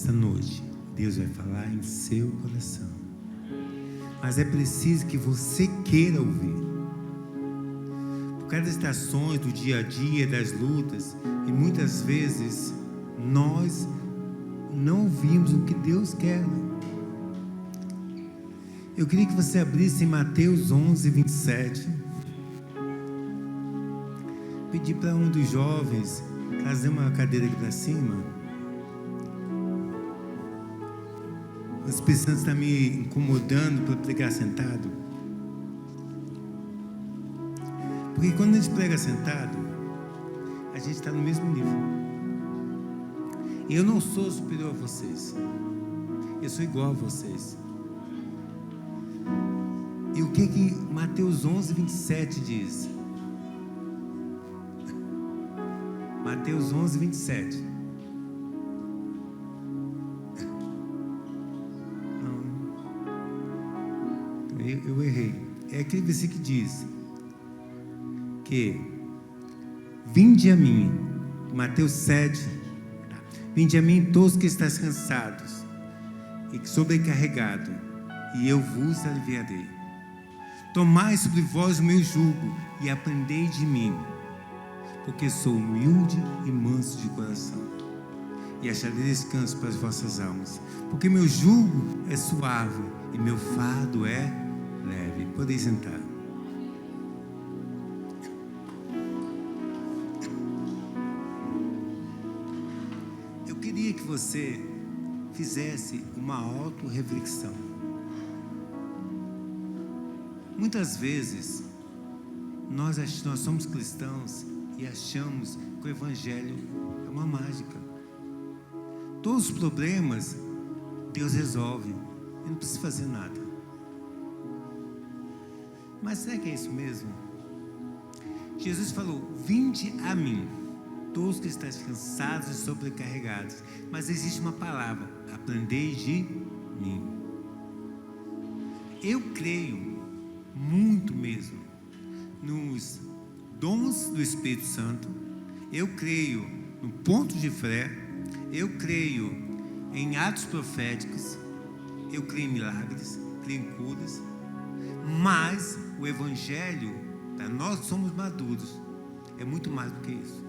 essa noite, Deus vai falar em seu coração. Mas é preciso que você queira ouvir. Por causa das estações do dia a dia, das lutas, e muitas vezes nós não ouvimos o que Deus quer. Eu queria que você abrisse em Mateus 11, 27. Pedi para um dos jovens trazer uma cadeira aqui para cima. O Espírito Santo está me incomodando para pregar sentado. Porque quando a gente prega sentado, a gente está no mesmo nível. Eu não sou superior a vocês. Eu sou igual a vocês. E o que Mateus 11, 27 diz? Mateus 11, 27. Não. Eu errei. É aquele versículo que diz que vinde a mim, Mateus 7, vinde a mim todos que estáis cansados e sobrecarregados, e eu vos aliviarei. Tomai sobre vós o meu jugo e aprendei de mim, porque sou humilde e manso de coração, e acharei descanso para as vossas almas, porque meu jugo é suave e meu fardo é leve. Podem sentar. Eu queria que você fizesse uma auto-reflexão. Muitas vezes nós somos cristãos e achamos que o Evangelho é uma mágica. Todos os problemas Deus resolve, Ele não precisa fazer nada. Mas será que é isso mesmo? Jesus falou: vinde a mim, todos que estáis cansados e sobrecarregados. Mas existe uma palavra: aprendei de mim. Eu creio muito mesmo nos dons do Espírito Santo. Eu creio no ponto de fé. Eu creio em atos proféticos. Eu creio em milagres, creio em curas. Mas o Evangelho, nós somos maduros, é muito mais do que isso.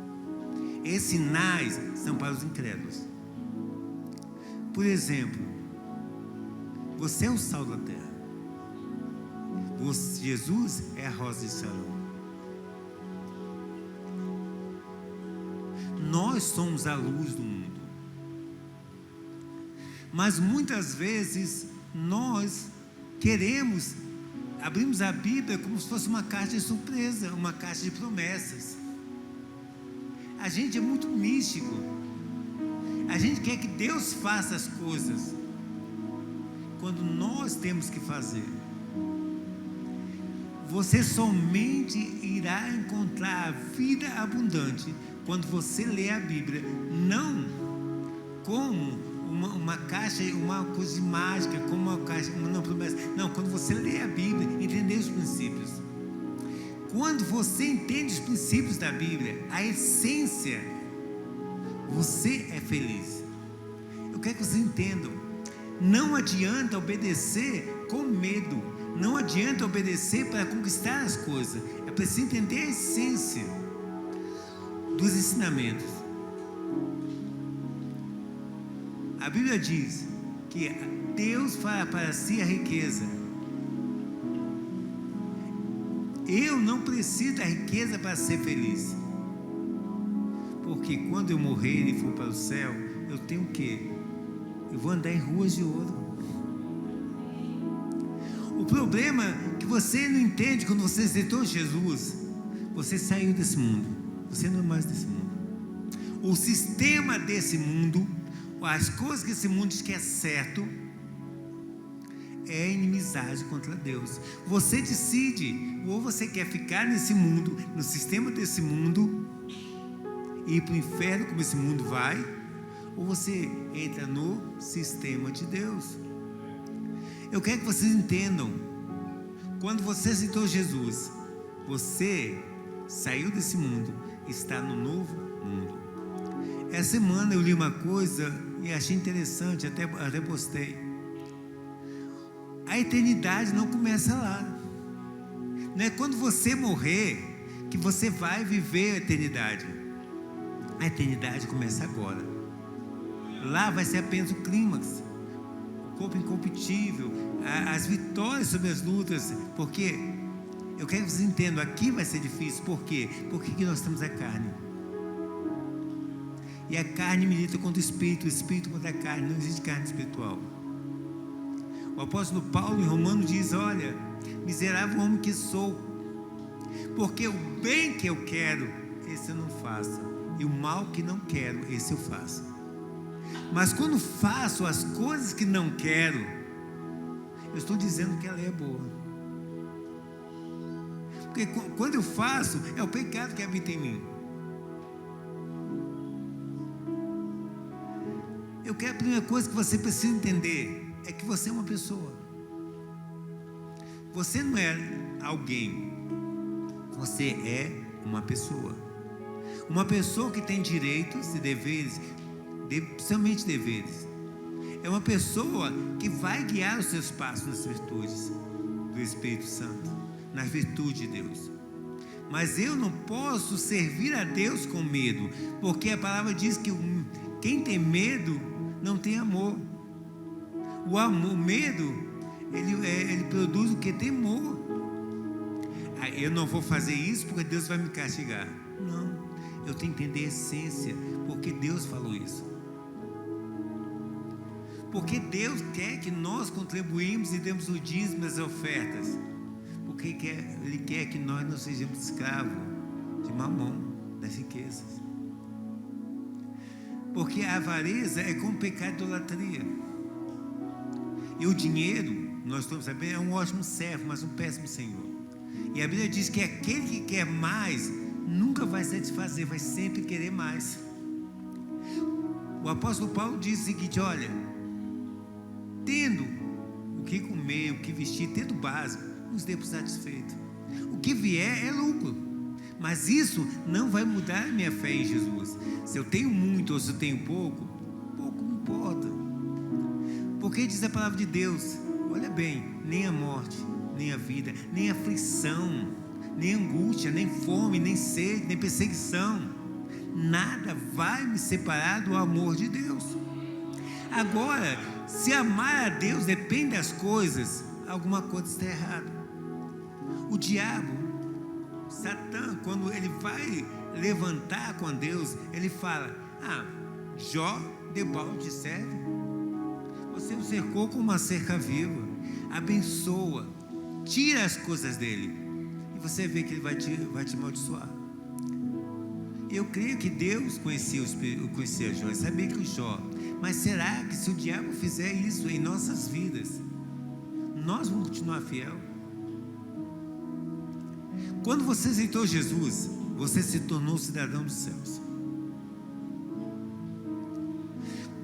Esses sinais são para os incrédulos. Por exemplo, você é o sal da terra. Jesus é a rosa de Sharon. Nós somos a luz do mundo. Mas muitas vezes nós abrimos a Bíblia como se fosse uma caixa de surpresa, uma caixa de promessas. A gente é muito místico. A gente quer que Deus faça as coisas quando nós temos que fazer. Você somente irá encontrar a vida abundante quando você lê a Bíblia, não como uma caixa, uma coisa mágica, como uma caixa, uma promessa. Não, quando você lê a Bíblia, entender os princípios. Quando você entende os princípios da Bíblia, a essência, você é feliz. Eu quero que vocês entendam. Não adianta obedecer com medo. Não adianta obedecer para conquistar as coisas. É preciso entender a essência dos ensinamentos. A Bíblia diz que Deus fará para si a riqueza. Eu não preciso da riqueza para ser feliz. Porque quando eu morrer e for para o céu, eu tenho o quê? Eu vou andar em ruas de ouro. O problema é que você não entende. Quando você aceitou Jesus, você saiu desse mundo. Você não é mais desse mundo. O sistema desse mundo, as coisas que esse mundo diz que é certo, é inimizade contra Deus. Você decide, ou você quer ficar nesse mundo, no sistema desse mundo, e ir para o inferno como esse mundo vai, ou você entra no sistema de Deus. Eu quero que vocês entendam. Quando você aceitou Jesus, você saiu desse mundo, está no novo mundo. Essa semana eu li uma coisa e achei interessante, até postei. A eternidade não começa lá. Não é quando você morrer que você vai viver a eternidade. A eternidade começa agora. Lá vai ser apenas o clímax, o corpo incorruptível, as vitórias sobre as lutas. Porque eu quero que vocês entendam, aqui vai ser difícil. Por quê? Porque nós temos a carne. E a carne milita contra o espírito contra a carne. Não existe carne espiritual. O apóstolo Paulo em Romanos diz: olha, miserável homem que sou, porque o bem que eu quero, esse eu não faço, e o mal que não quero, esse eu faço. Mas quando faço as coisas que não quero, eu estou dizendo que ela é boa. Porque quando eu faço, é o pecado que habita em mim. Eu quero, a primeira coisa que você precisa entender é que você é uma pessoa. Você não é alguém. Você é uma pessoa. Uma pessoa que tem direitos e deveres, principalmente deveres. É uma pessoa que vai guiar os seus passos nas virtudes do Espírito Santo, na virtude de Deus. Mas eu não posso servir a Deus com medo, porque a palavra diz que quem tem medo não tem amor. O medo, ele produz o que? Temor. Eu não vou fazer isso porque Deus vai me castigar. Não, eu tenho que entender a essência, porque Deus falou isso. Porque Deus quer que nós contribuímos e demos o dízimo das ofertas. Porque Ele quer que nós não sejamos escravos de mamon, das riquezas. Porque a avareza é como o pecado de idolatria. E o dinheiro, nós estamos sabendo, é um ótimo servo, mas um péssimo senhor. E a Bíblia diz que aquele que quer mais nunca vai satisfazer, vai sempre querer mais. O apóstolo Paulo diz o seguinte: olha, tendo o que comer, o que vestir, tendo o básico, nos dê por satisfeito. O que vier é lucro, mas isso não vai mudar a minha fé em Jesus. Se eu tenho muito ou se eu tenho pouco, pouco não importa. Porque diz a palavra de Deus, olha bem, nem a morte, nem a vida, nem aflição, nem angústia, nem fome, nem sede, nem perseguição, nada vai me separar do amor de Deus. Agora, se amar a Deus depende das coisas, alguma coisa está errada. O diabo, Satã, quando ele vai levantar com Deus, ele fala: Jó debalde serve. Você o cercou com uma cerca viva, abençoa, tira as coisas dele, e você vê que ele vai te amaldiçoar. Eu creio que Deus conhecia Jó, sabia que o Jó, mas será que se o diabo fizer isso em nossas vidas, nós vamos continuar fiel? Quando você aceitou Jesus, você se tornou cidadão dos céus.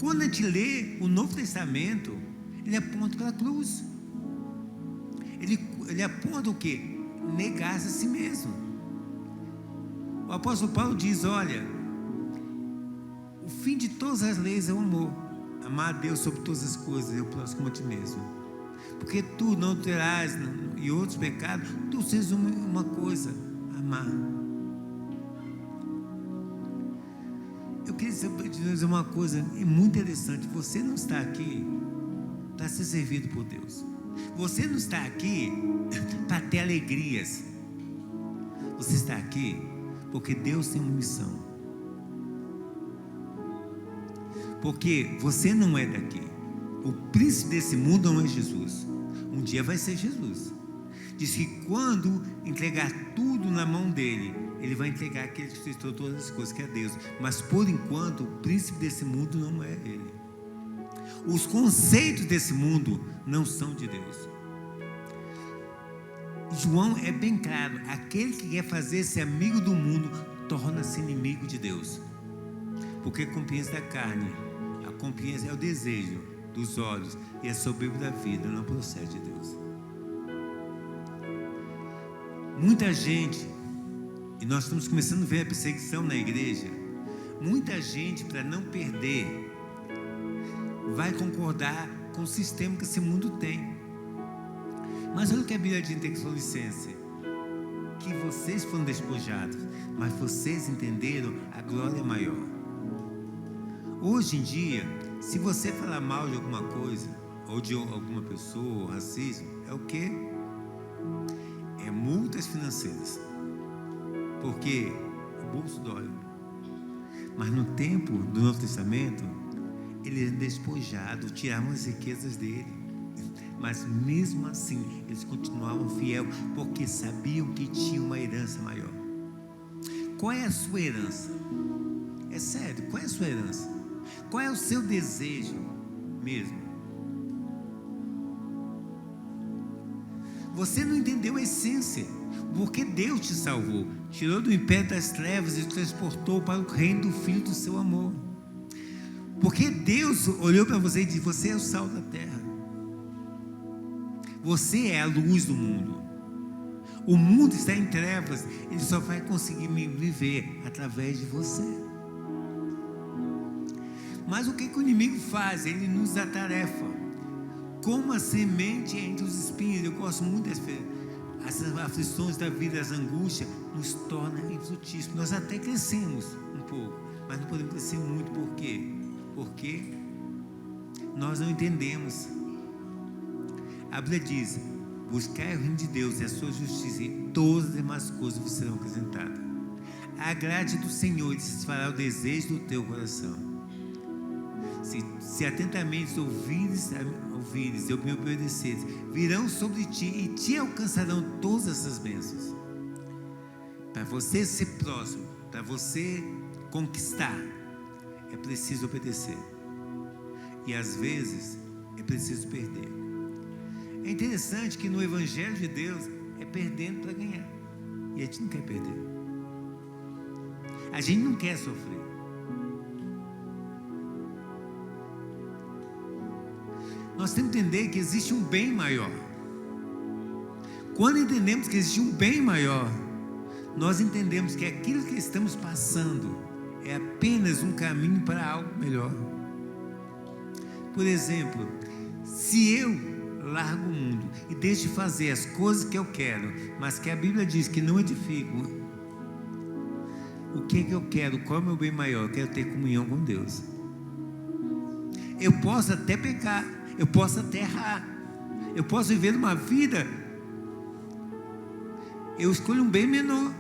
Quando a gente lê o Novo Testamento, ele aponta para a cruz. Ele aponta o quê? Negar-se a si mesmo. O apóstolo Paulo diz: olha, o fim de todas as leis é o amor. Amar a Deus sobre todas as coisas e o próximo como a ti mesmo. Porque tu não terás, e outros pecados, tu se resume uma coisa: amar. Eu queria dizer uma coisa muito interessante. Você não está aqui para ser servido por Deus. Você não está aqui para ter alegrias. Você está aqui porque Deus tem uma missão. Porque você não é daqui. O príncipe desse mundo não é Jesus. Um dia vai ser Jesus. Diz que quando entregar tudo na mão dele, ele vai entregar aquele que fez todas as coisas, que é Deus. Mas por enquanto, o príncipe desse mundo não é ele. Os conceitos desse mundo não são de Deus. João é bem claro: aquele que quer fazer-se amigo do mundo torna-se inimigo de Deus. Porque a concupiscência da carne, a concupiscência é o desejo dos olhos e a soberba da vida, não procede de Deus. Muita gente, e nós estamos começando a ver a perseguição na igreja, muita gente, para não perder vai concordar com o sistema que esse mundo tem. Mas olha o que a Bíblia diz em Tessalonicenses: que vocês foram despojados, mas vocês entenderam a glória maior. Hoje em dia, se você falar mal de alguma coisa, ou de alguma pessoa, ou racismo, é o quê? É multas financeiras, porque o bolso dói. Mas no tempo do Novo Testamento, ele era despojado, tiravam as riquezas dele, mas mesmo assim eles continuavam fiel, porque sabiam que tinha uma herança maior. Qual é a sua herança? É sério, qual é a sua herança? Qual é o seu desejo mesmo? Você não entendeu a essência, porque Deus te salvou, tirou do império das trevas e te transportou para o reino do Filho do seu amor. Porque Deus olhou para você e disse: você é o sal da terra, você é a luz do mundo. O mundo está em trevas, ele só vai conseguir viver através de você. Mas o que o inimigo faz? Ele nos atarefa como a semente entre os espinhos. Eu gosto muito essas aflições da vida, as angústias nos tornam infrutíferos. Nós até crescemos um pouco, mas não podemos crescer muito. Por quê? Porque nós não entendemos. A Bíblia diz: buscai o reino de Deus e a sua justiça, e todas as demais coisas vos serão acrescentadas. Agrade do Senhor e satisfará o desejo do teu coração. Se atentamente ouvires e me obedeceres, virão sobre ti e te alcançarão todas essas bênçãos. Para você ser próximo, para você conquistar, é preciso obedecer. E às vezes é preciso perder. É interessante que no Evangelho de Deus é perdendo para ganhar. E a gente não quer perder. A gente não quer sofrer. Nós temos que entender que existe um bem maior. Quando entendemos que existe um bem maior, nós entendemos que aquilo que estamos passando é apenas um caminho para algo melhor. Por exemplo, se eu largo o mundo e deixo de fazer as coisas que eu quero, mas que a Bíblia diz que não edifico, o que é que eu quero? Qual é o meu bem maior? Eu quero ter comunhão com Deus. Eu posso até pecar, eu posso até errar, eu posso viver uma vida, eu escolho um bem menor,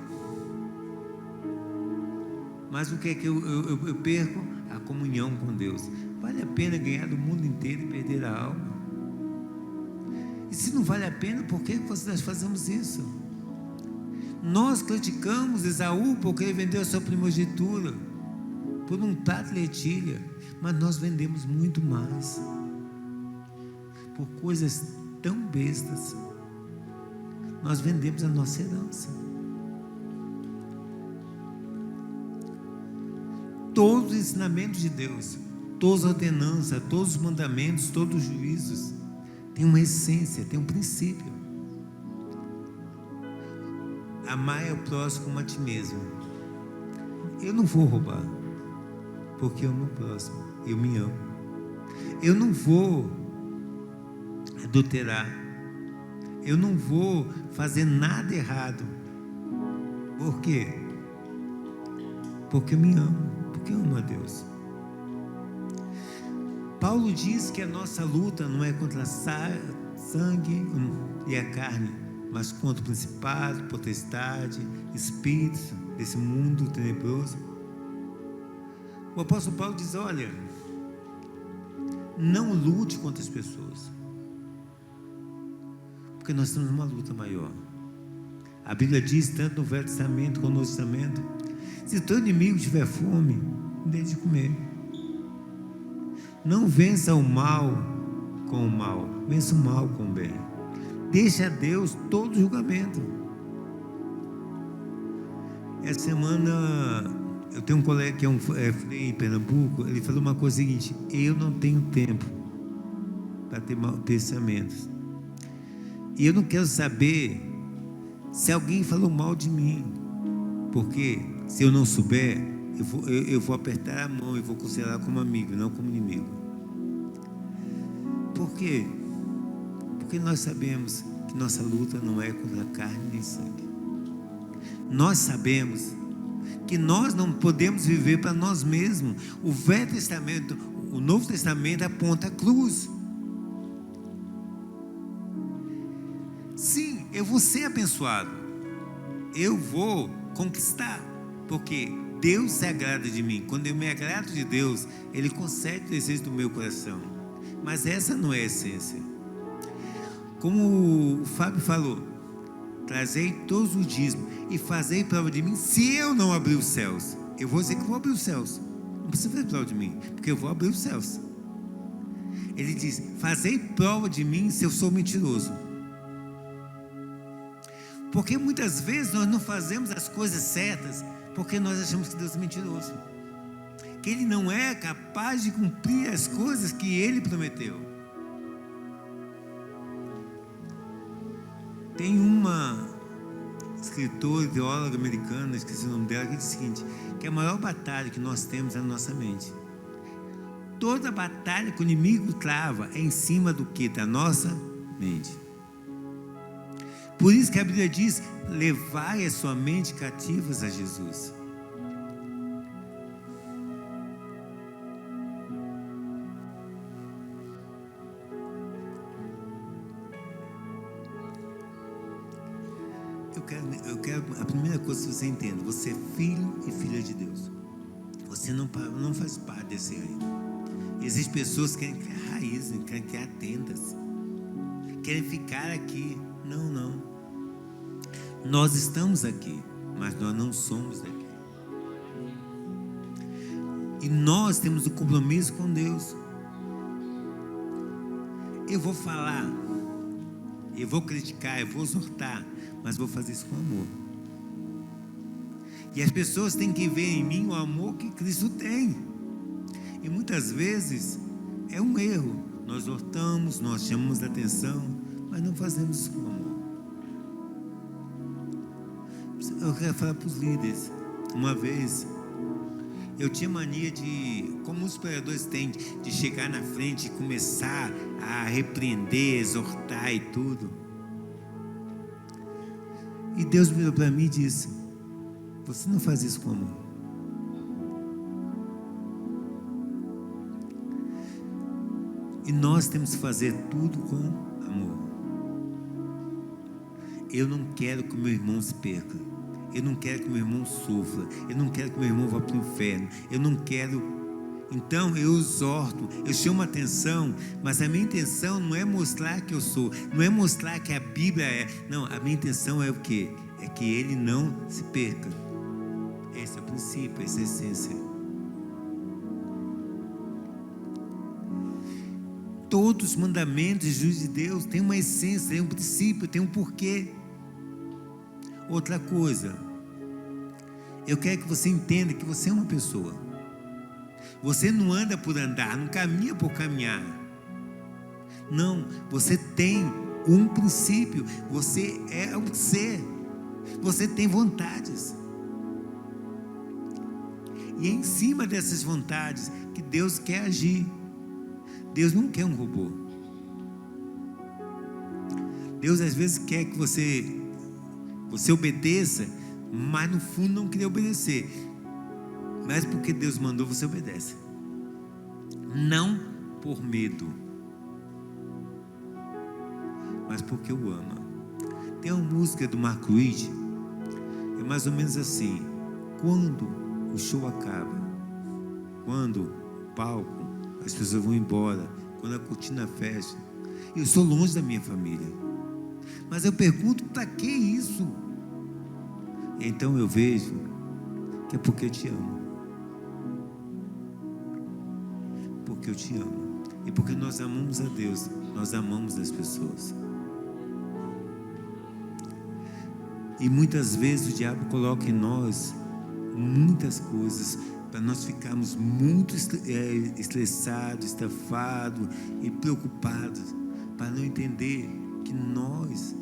mas o que é que eu perco? A comunhão com Deus. Vale a pena ganhar do mundo inteiro e perder a alma? E se não vale a pena, por que nós fazemos isso? Nós criticamos Esaú porque ele vendeu a sua primogenitura por um prato de lentilha, mas nós vendemos muito mais por coisas tão bestas. Nós vendemos a nossa herança. Todos os ensinamentos de Deus, todas as ordenanças, todos os mandamentos, todos os juízos tem uma essência, tem um princípio. Amar é o próximo como a ti mesmo. Eu não vou roubar, porque eu amo o próximo, eu me amo. Eu não vou adulterar, eu não vou fazer nada errado. Por quê? Porque eu me amo, porque eu amo a Deus. Paulo diz que a nossa luta não é contra sangue e a carne, mas contra o principado, potestade, espíritos desse mundo tenebroso. O apóstolo Paulo diz: olha, não lute contra as pessoas, porque nós temos uma luta maior. A Bíblia diz, tanto no Velho Testamento como no Novo Testamento: se teu inimigo tiver fome, dê de comer. Não vença o mal com o mal, vença o mal com o bem. Deixa a Deus todo julgamento. Essa semana eu tenho um colega que é frei em Pernambuco. Ele falou uma coisa seguinte: eu não tenho tempo para ter pensamentos, e eu não quero saber se alguém falou mal de mim, porque se eu não souber, eu vou apertar a mão e vou considerar como amigo, não como inimigo. Por quê? Porque nós sabemos que nossa luta não é contra carne nem sangue. Nós sabemos que nós não podemos viver para nós mesmos. O Velho Testamento, o Novo Testamento aponta a cruz. Sim, eu vou ser abençoado. Eu vou conquistar, porque Deus se agrada de mim. Quando eu me agrado de Deus, Ele concede o desejo do meu coração. Mas essa não é a essência. Como o Fábio falou, trazei todos os dízimos e fazei prova de mim. Se eu não abrir os céus, eu vou dizer que vou abrir os céus. Não precisa fazer prova de mim, porque eu vou abrir os céus. Ele diz, fazei prova de mim se eu sou mentiroso. Porque muitas vezes nós não fazemos as coisas certas porque nós achamos que Deus é mentiroso, que Ele não é capaz de cumprir as coisas que Ele prometeu. Tem uma escritora, teóloga americana, esqueci o nome dela, que diz o seguinte, que a maior batalha que nós temos é na nossa mente. Toda batalha que o inimigo trava é em cima do que? Da nossa mente. Por isso que a Bíblia diz, levai a sua mente cativas a Jesus. Eu quero a primeira coisa que você entenda, você é filho e filha de Deus. Você não faz parte desse reino. Existem pessoas que querem criar raízes, querem criar tendas, querem ficar aqui. Não. Nós estamos aqui, mas nós não somos daqui. E nós temos um compromisso com Deus. Eu vou falar, eu vou criticar, eu vou exortar, mas vou fazer isso com amor. E as pessoas têm que ver em mim o amor que Cristo tem. E muitas vezes é um erro. Nós exortamos, nós chamamos a atenção, mas não fazemos isso com amor. Eu quero falar para os líderes. Uma vez, eu tinha mania de, como os pregadores têm, de chegar na frente e começar a repreender, exortar e tudo. E Deus virou para mim e disse, você não faz isso com amor. E nós temos que fazer tudo com amor. Eu não quero que o meu irmão se perca. Eu não quero que meu irmão sofra. Eu não quero que meu irmão vá para o inferno. Eu não quero. Então eu exorto, eu chamo a atenção, mas a minha intenção não é mostrar que eu sou, não é mostrar que a Bíblia é. Não, a minha intenção é o quê? É que ele não se perca. Esse é o princípio, essa é a essência. Todos os mandamentos e juízos de Deus têm uma essência, têm um princípio, têm um porquê. Outra coisa, eu quero que você entenda que você é uma pessoa. Você não anda por andar, não caminha por caminhar. Não, você tem um princípio, você é um ser, você tem vontades. E é em cima dessas vontades que Deus quer agir. Deus não quer um robô. Deus às vezes quer que você obedeça, mas no fundo não queria obedecer. Mas porque Deus mandou, você obedece. Não por medo, mas porque o ama. Tem uma música do Mark Reed, é mais ou menos assim: quando o show acaba, quando o palco, as pessoas vão embora, quando a cortina fecha, eu estou longe da minha família, mas eu pergunto, para que isso? Então eu vejo que é porque eu te amo. Porque eu te amo. E porque nós amamos a Deus, nós amamos as pessoas. E muitas vezes o diabo coloca em nós muitas coisas para nós ficarmos muito estressados, estafados e preocupados, para não entender que nós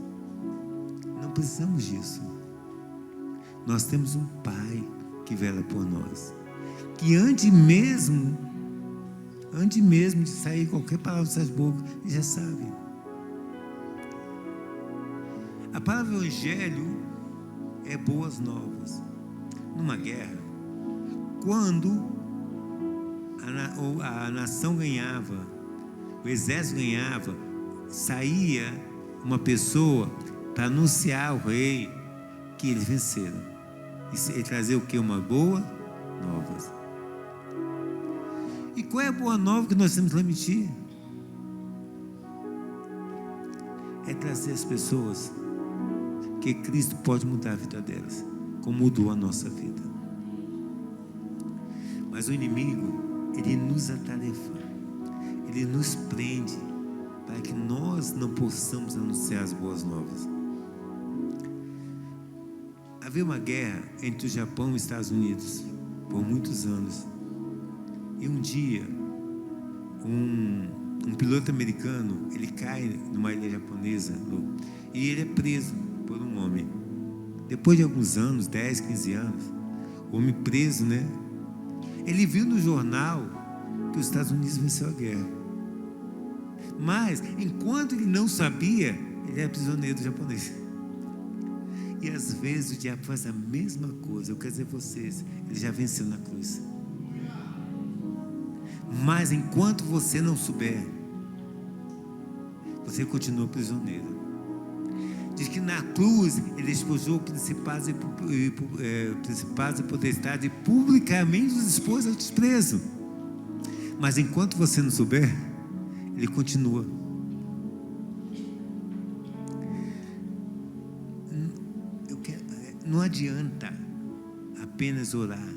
não precisamos disso. Nós temos um Pai que vela por nós, que antes mesmo Antes mesmo de sair qualquer palavra das suas bocas, ele já sabe. A palavra evangelho é boas novas. Numa guerra, quando a nação ganhava, o exército ganhava, saía uma pessoa para anunciar ao rei que eles venceram. E trazer o que? Uma boa nova. E qual é a boa nova que nós temos que transmitir? É trazer as pessoas que Cristo pode mudar a vida delas, como mudou a nossa vida. Mas o inimigo, ele nos atarefa, ele nos prende, para que nós não possamos anunciar as boas novas. Havia uma guerra entre o Japão e os Estados Unidos, por muitos anos. E um dia, um piloto americano, ele cai numa ilha japonesa, e ele é preso por um homem. Depois de alguns anos, 10, 15 anos, o homem preso, né? Ele viu no jornal que os Estados Unidos venceu a guerra. Mas, enquanto ele não sabia, ele era prisioneiro japonês. E às vezes o diabo faz a mesma coisa. Eu quero dizer a vocês, ele já venceu na cruz. Mas enquanto você não souber, você continua prisioneiro. Diz que na cruz ele despojou principados e potestades e publicamente os expôs ao desprezo. Mas enquanto você não souber, ele continua. Não adianta apenas orar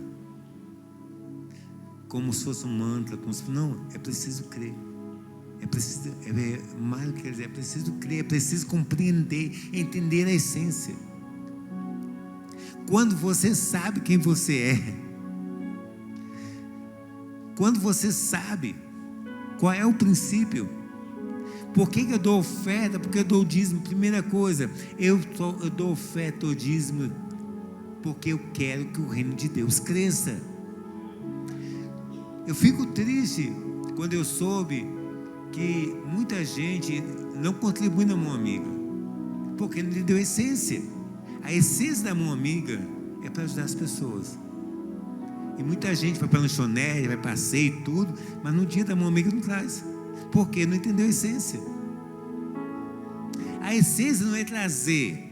como se fosse um mantra, não, é preciso crer. É preciso crer, é preciso compreender, entender a essência. Quando você sabe quem você é, quando você sabe qual é o princípio, por que eu dou oferta, porque eu dou dízimo? Primeira coisa, eu dou oferta ou dízimo porque eu quero que o reino de Deus cresça. Eu fico triste quando eu soube que muita gente não contribui na mão amiga, porque não lhe deu essência. A essência da mão amiga é para ajudar as pessoas. E muita gente vai para lanchonete, vai passeio e tudo, mas no dia da mão amiga não traz, porque não entendeu a essência. A essência não é trazer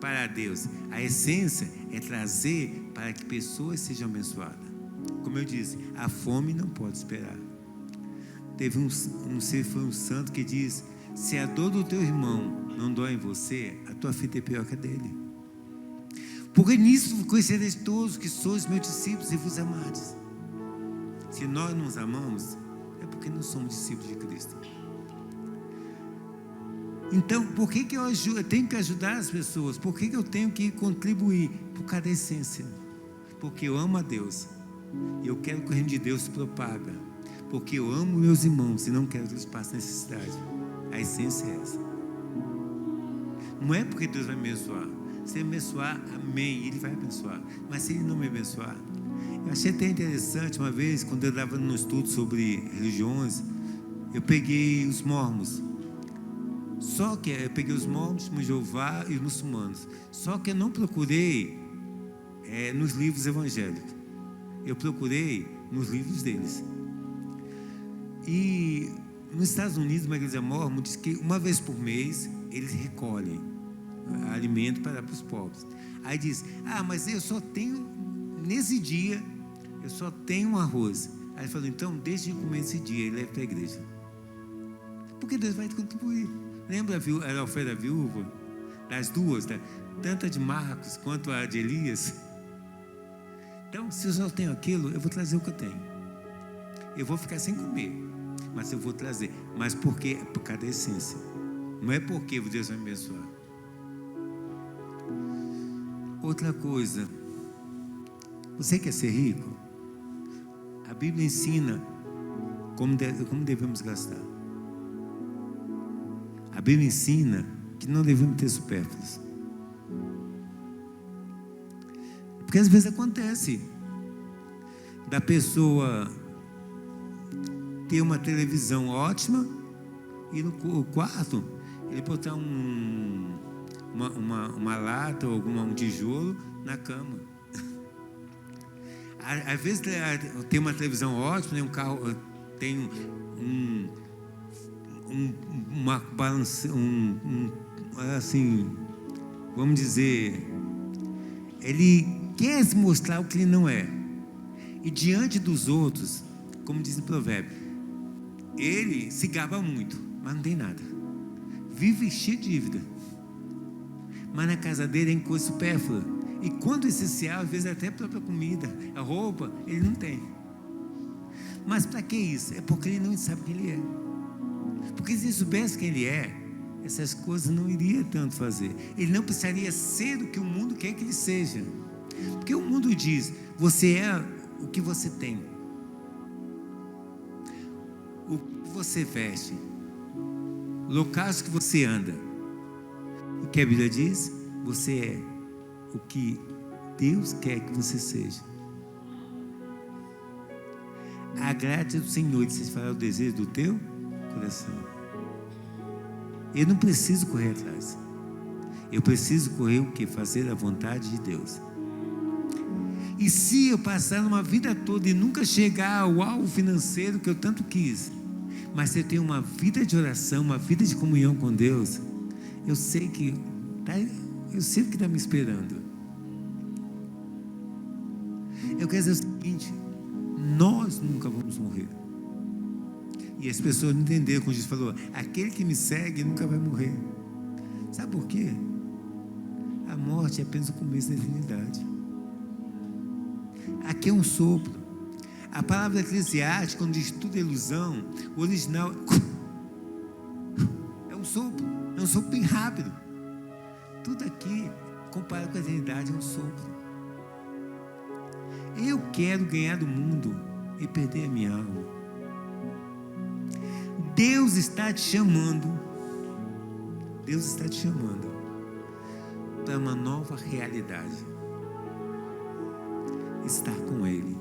para Deus, a essência é trazer para que pessoas sejam abençoadas. Como eu disse, a fome não pode esperar. Teve foi um santo que diz: se a dor do teu irmão não dói em você, a tua vida é pior que a dele. Porque nisso conhecereis todos que sois meus discípulos e vos amados. Se nós nos amamos, é porque não somos discípulos de Cristo. Então, por que eu tenho que ajudar as pessoas? Por que eu tenho que contribuir? Por causa da essência. Porque eu amo a Deus. E eu quero que o reino de Deus se propaga. Porque eu amo meus irmãos e não quero que eles passem necessidade. A essência é essa. Não é porque Deus vai me abençoar. Se Ele me abençoar, amém, Ele vai abençoar. Mas se Ele não me abençoar, eu achei até interessante uma vez, quando eu estava no estudo sobre religiões, eu peguei os mormons. Só que eu peguei os mormons, o Jeová e os muçulmanos. Só que eu não procurei nos livros evangélicos. Eu procurei nos livros deles. E nos Estados Unidos, uma igreja mormon diz que uma vez por mês eles recolhem alimento para os pobres. Aí diz: mas eu só tenho, nesse dia, eu só tenho um arroz. Aí ele falou: então deixe de comer esse dia e leve para a igreja. Porque Deus vai contribuir. Lembra a oferta da viúva? Das duas, tanto a de Marcos quanto a de Elias. Então, se eu só tenho aquilo, eu vou trazer o que eu tenho. Eu vou ficar sem comer, mas eu vou trazer. Mas por quê? É por causa da essência. Não é porque Deus vai me abençoar. Outra coisa, você quer ser rico? A Bíblia ensina como devemos gastar. A Bíblia ensina que não devemos ter supérfluos. Porque às vezes acontece da pessoa ter uma televisão ótima e no quarto ele botar uma lata ou um tijolo na cama. Às vezes tem uma televisão ótima, tem um carro, tem uma balança, assim, vamos dizer, ele quer se mostrar o que ele não é. E diante dos outros, como diz no provérbio, ele se gaba muito, mas não tem nada. Vive cheio de dívida. Mas na casa dele é em coisa supérflua. E quando essencial, às vezes até a própria comida, a roupa, ele não tem. Mas para que isso? É porque ele não sabe quem ele é. Porque se ele soubesse quem ele é, essas coisas não iria tanto fazer. Ele não precisaria ser o que o mundo quer que ele seja. Porque o mundo diz, você é o que você tem, o que você veste, locais que você anda. O que a Bíblia diz? Você é o que Deus quer que você seja. Agrade ao Senhor, e você fará o desejo do teu coração. Eu não preciso correr atrás. Eu preciso correr o quê? Fazer a vontade de Deus. E se eu passar uma vida toda e nunca chegar ao alvo financeiro que eu tanto quis, mas se eu tenho uma vida de oração, uma vida de comunhão com Deus, eu sei que está me esperando. Eu quero dizer o seguinte: nós nunca vamos morrer. E as pessoas não entenderam quando Jesus falou: aquele que me segue nunca vai morrer. Sabe por quê? A morte é apenas o começo da eternidade. Aqui é um sopro. A palavra eclesiástica, quando diz tudo é ilusão, o original é um sopro bem rápido. Tudo aqui, comparado com a eternidade, é um sopro. Eu quero ganhar do mundo e perder a minha alma. Deus está te chamando. Deus está te chamando para uma nova realidade. Estar com Ele.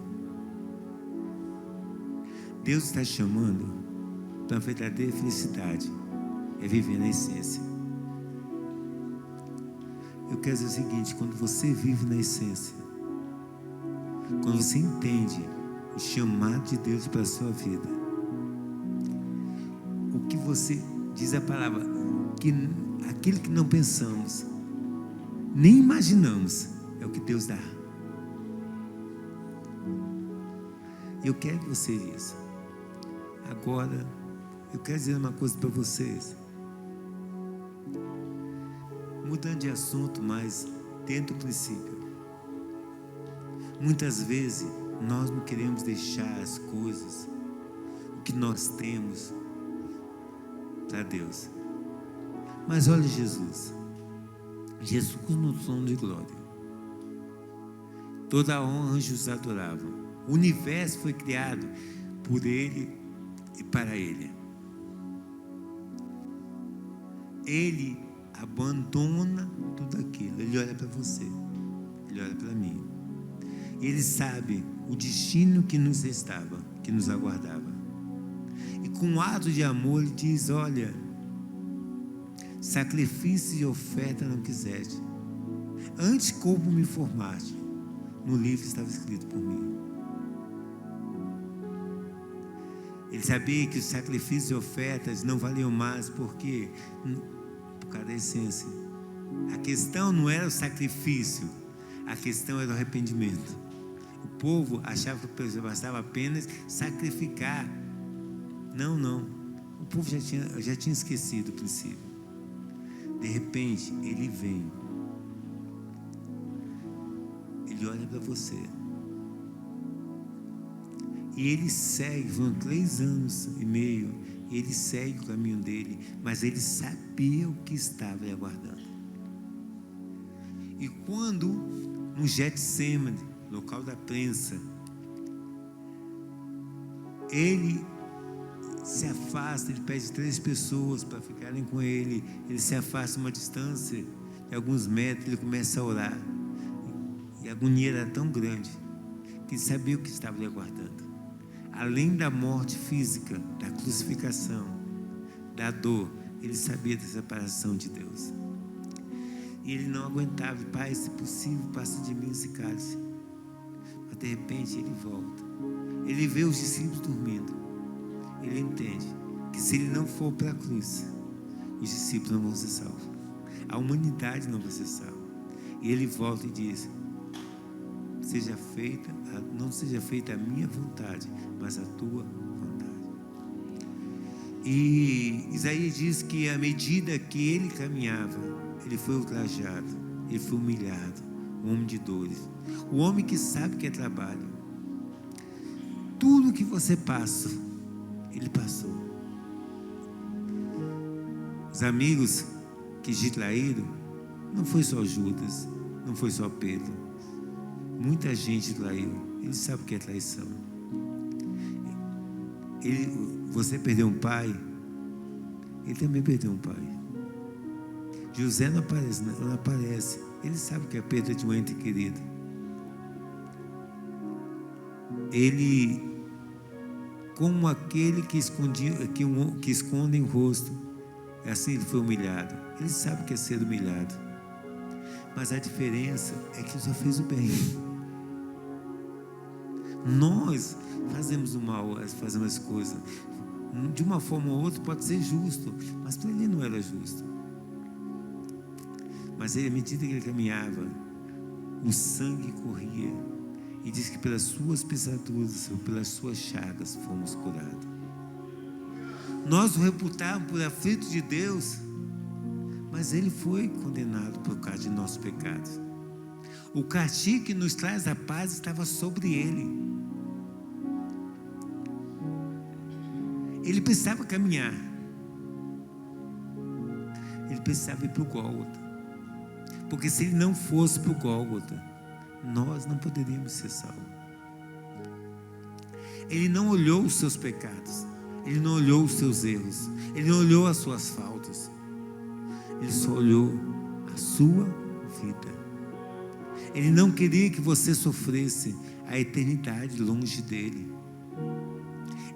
Deus está te chamando para a verdadeira felicidade. É viver na essência. Eu quero dizer o seguinte: quando você vive na essência, quando você entende o chamado de Deus para a sua vida, o que você diz a palavra, que aquilo que não pensamos, nem imaginamos, é o que Deus dá. Eu quero que você isso. Agora, eu quero dizer uma coisa para vocês. Mudando de assunto, mas dentro do princípio. Muitas vezes, nós não queremos deixar as coisas, o que nós temos, para Deus. Mas olha Jesus. Jesus no trono de glória. Toda a honra, anjos adoravam. O universo foi criado por Ele e para Ele. Ele abandona tudo aquilo. Ele olha para você. Ele olha para mim. Ele sabe o destino que nos restava, que nos aguardava. E com um ato de amor, Ele diz: olha, sacrifício e oferta não quiseste. Antes como me formaste, no livro estava escrito por mim. Ele sabia que os sacrifícios e ofertas não valiam mais, porque por causa da essência. A questão não era o sacrifício, a questão era o arrependimento. O povo achava que bastava apenas sacrificar. Não. O povo já tinha esquecido o princípio. De repente, ele vem. Ele olha para você. E ele segue, foram 3 anos e meio, e ele segue o caminho dele, mas ele sabia o que estava lhe aguardando. E quando no Getsemane, local da prensa, ele se afasta, ele pede 3 pessoas para ficarem com ele, ele se afasta uma distância de alguns metros, ele começa a orar, e a agonia era tão grande, que ele sabia o que estava lhe aguardando. além da morte física, da crucificação, da dor, ele sabia da separação de Deus. E ele não aguentava. Pai, se possível, passa de mim esse cálice. Mas de repente ele volta. Ele vê os discípulos dormindo. Ele entende que se ele não for para a cruz, os discípulos não vão ser salvos. A humanidade não vai ser salva. E ele volta e diz: não seja feita a minha vontade, mas a tua vontade. E Isaías diz que à medida que ele caminhava, ele foi ultrajado, ele foi humilhado, um homem de dores, o homem que sabe que é trabalho. Tudo que você passa, ele passou. Os amigos que te traíram, não foi só Judas, não foi só Pedro. Muita gente traiu. Ele sabe o que é traição. Você perdeu um pai, ele também perdeu um pai. José não aparece. Ele sabe que é a perda de um ente querido. Ele, como aquele que esconde o rosto, assim ele foi humilhado. Ele sabe o que é ser humilhado. Mas a diferença é que ele só fez o bem. Nós fazemos o mal, fazemos as coisas. De uma forma ou outra pode ser justo, mas para ele não era justo. Mas ele, à medida que ele caminhava, o sangue corria. E diz que pelas suas pisaduras, ou pelas suas chagas, fomos curados. Nós o reputávamos por aflito de Deus, mas ele foi condenado por causa de nossos pecados. O castigo que nos traz a paz estava sobre ele. Ele precisava caminhar. Ele precisava ir para o Gólgota. Porque se ele não fosse para o Gólgota, nós não poderíamos ser salvos. Ele não olhou os seus pecados. Ele não olhou os seus erros. Ele não olhou as suas faltas. Ele só olhou a sua vida. Ele não queria que você sofresse a eternidade longe dele.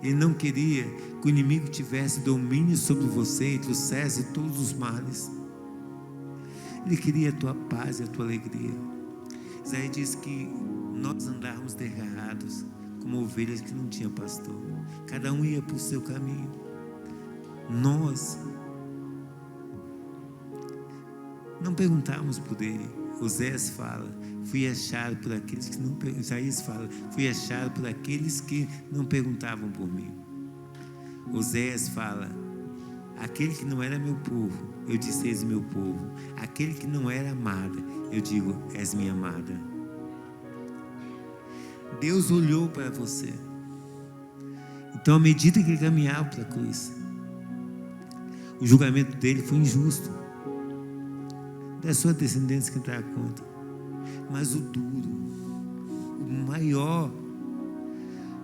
Ele não queria que o inimigo tivesse domínio sobre você e trouxesse todos os males. Ele queria a tua paz e a tua alegria. Isaías diz que nós andávamos desgarrados como ovelhas que não tinham pastor. Cada um ia para o seu caminho. Nós não perguntávamos por ele. Oséias fala: fui achado por aqueles que não. Isaías fala: fui achado por aqueles que não perguntavam por mim. Oséias fala: aquele que não era meu povo, eu disse: és meu povo. Aquele que não era amada, eu digo: és minha amada. Deus olhou para você. Então, à medida que ele caminhava para a cruz, o julgamento dele foi injusto. Da sua descendência que dá conta. Mas o duro, o maior,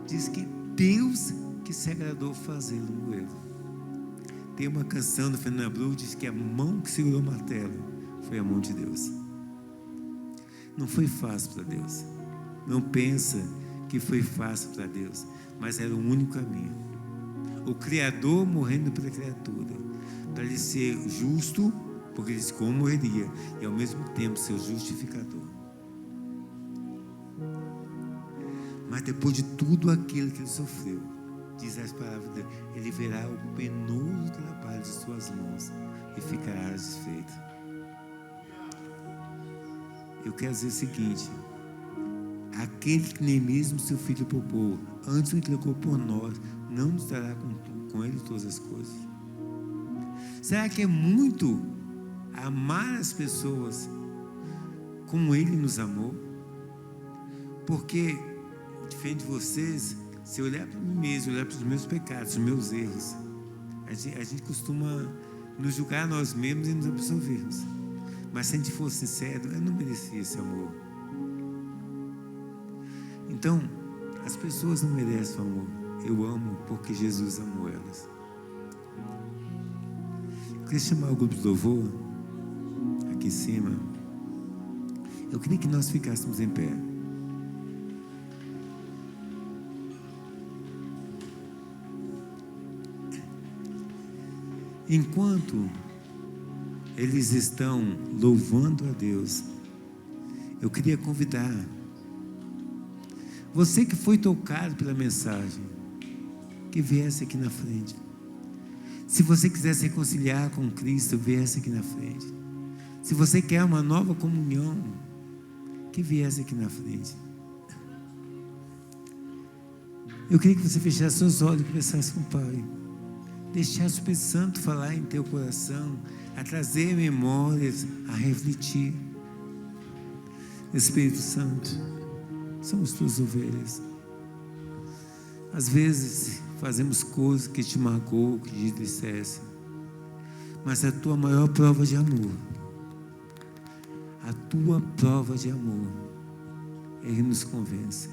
diz que Deus que se agradou fazê-lo moer. Tem uma canção do Fernando Abreu, diz que a mão que segurou o martelo foi a mão de Deus. Não foi fácil para Deus. Não pensa que foi fácil para Deus, mas era o único caminho. O Criador morrendo pela criatura, para ele ser justo, porque ele disse como morreria, e ao mesmo tempo ser o justificador. Mas depois de tudo aquilo que ele sofreu, diz as palavras dele, ele verá o penoso trabalho de suas mãos e ficará satisfeito. Eu quero dizer o seguinte: aquele que nem mesmo seu filho poupou, antes o entregou por nós, não nos dará com ele todas as coisas? Será que é muito amar as pessoas como ele nos amou? Porque, diferente de vocês, se eu olhar para mim mesmo, olhar para os meus pecados, os meus erros, a gente costuma nos julgar a nós mesmos e nos absolvermos. Mas se a gente for sincero, eu não merecia esse amor. Então, as pessoas não merecem o amor. Eu amo porque Jesus amou elas. Eu queria chamar o grupo de louvor aqui em cima. Eu queria que nós ficássemos em pé. enquanto eles estão louvando a Deus, eu queria convidar você que foi tocado pela mensagem, que viesse aqui na frente. Se você quiser se reconciliar com Cristo, viesse aqui na frente. Se você quer uma nova comunhão, que viesse aqui na frente. Eu queria que você fechasse seus olhos e conversasse com o Pai. Deixasse o Espírito Santo falar em teu coração, a trazer memórias, a refletir. Espírito Santo, somos tuas ovelhas. Às vezes fazemos coisas que te magoam, que te entristecem, mas a tua maior prova de amor, a tua prova de amor, Ele nos convence.